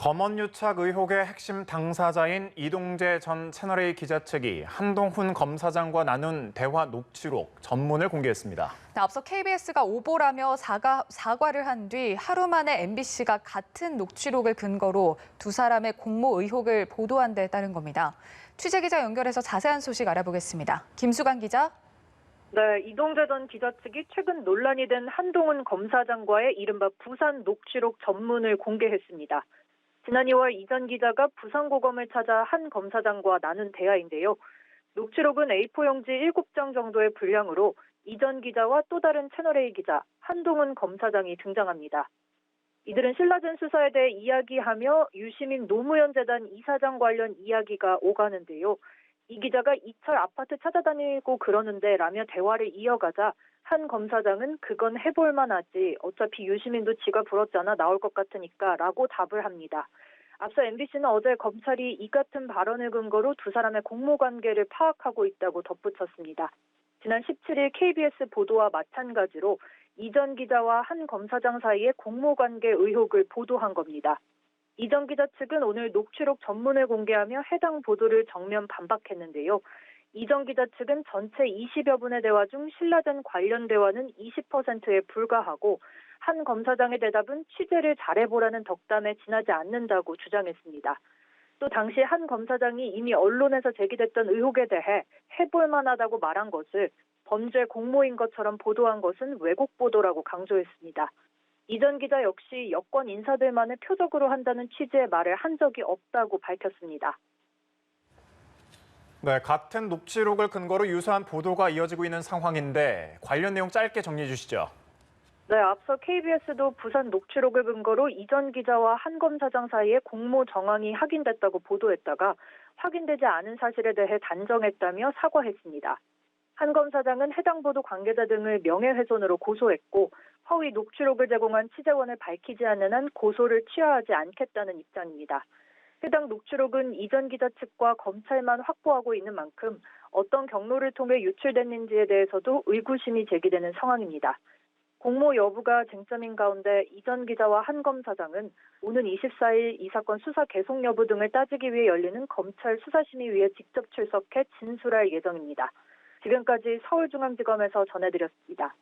검언유착 의혹의 핵심 당사자인 이동재 전 채널A 기자 측이 한동훈 검사장과 나눈 대화 녹취록 전문을 공개했습니다. 앞서 KBS가 오보라며 사과를 한 뒤 하루 만에 MBC가 같은 녹취록을 근거로 두 사람의 공모 의혹을 보도한 데 따른 겁니다. 취재기자 연결해서 자세한 소식 알아보겠습니다. 김수강 기자. 네, 이동재 전 기자 측이 최근 논란이 된 한동훈 검사장과의 이른바 부산 녹취록 전문을 공개했습니다. 지난 2월 이 전 기자가 부산고검을 찾아 한 검사장과 나눈 대화인데요. 녹취록은 A4 용지 7장 정도의 분량으로 이 전 기자와 또 다른 채널A 기자, 한동훈 검사장이 등장합니다. 이들은 신라젠 수사에 대해 이야기하며 유시민 노무현 재단 이사장 관련 이야기가 오가는데요. 이 기자가 이철 아파트 찾아다니고 그러는데 라며 대화를 이어가자 한 검사장은 그건 해볼 만하지 어차피 유시민도 지가 불었잖아 나올 것 같으니까 라고 답을 합니다. 앞서 MBC는 어제 검찰이 이 같은 발언을 근거로 두 사람의 공모관계를 파악하고 있다고 덧붙였습니다. 지난 17일 KBS 보도와 마찬가지로 이 전 기자와 한 검사장 사이의 공모관계 의혹을 보도한 겁니다. 이 전 기자 측은 오늘 녹취록 전문을 공개하며 해당 보도를 정면 반박했는데요. 이 전 기자 측은 전체 20여 분의 대화 중 신라젠 관련 대화는 20%에 불과하고 한 검사장의 대답은 취재를 잘해보라는 덕담에 지나지 않는다고 주장했습니다. 또 당시 한 검사장이 이미 언론에서 제기됐던 의혹에 대해 해볼 만하다고 말한 것을 범죄 공모인 것처럼 보도한 것은 왜곡 보도라고 강조했습니다. 이 전 기자 역시 여권 인사들만을 표적으로 한다는 취지의 말을 한 적이 없다고 밝혔습니다. 네, 같은 녹취록을 근거로 유사한 보도가 이어지고 있는 상황인데 관련 내용 짧게 정리해 주시죠. 네, 앞서 KBS도 부산 녹취록을 근거로 이 전 기자와 한 검사장 사이에 공모 정황이 확인됐다고 보도했다가 확인되지 않은 사실에 대해 단정했다며 사과했습니다. 한 검사장은 해당 보도 관계자 등을 명예훼손으로 고소했고 허위 녹취록을 제공한 취재원을 밝히지 않는 한 고소를 취하하지 않겠다는 입장입니다. 해당 녹취록은 이 전 기자 측과 검찰만 확보하고 있는 만큼 어떤 경로를 통해 유출됐는지에 대해서도 의구심이 제기되는 상황입니다. 공모 여부가 쟁점인 가운데 이 전 기자와 한 검사장은 오는 24일 이 사건 수사 계속 여부 등을 따지기 위해 열리는 검찰 수사심의위에 직접 출석해 진술할 예정입니다. 지금까지 서울중앙지검에서 전해드렸습니다.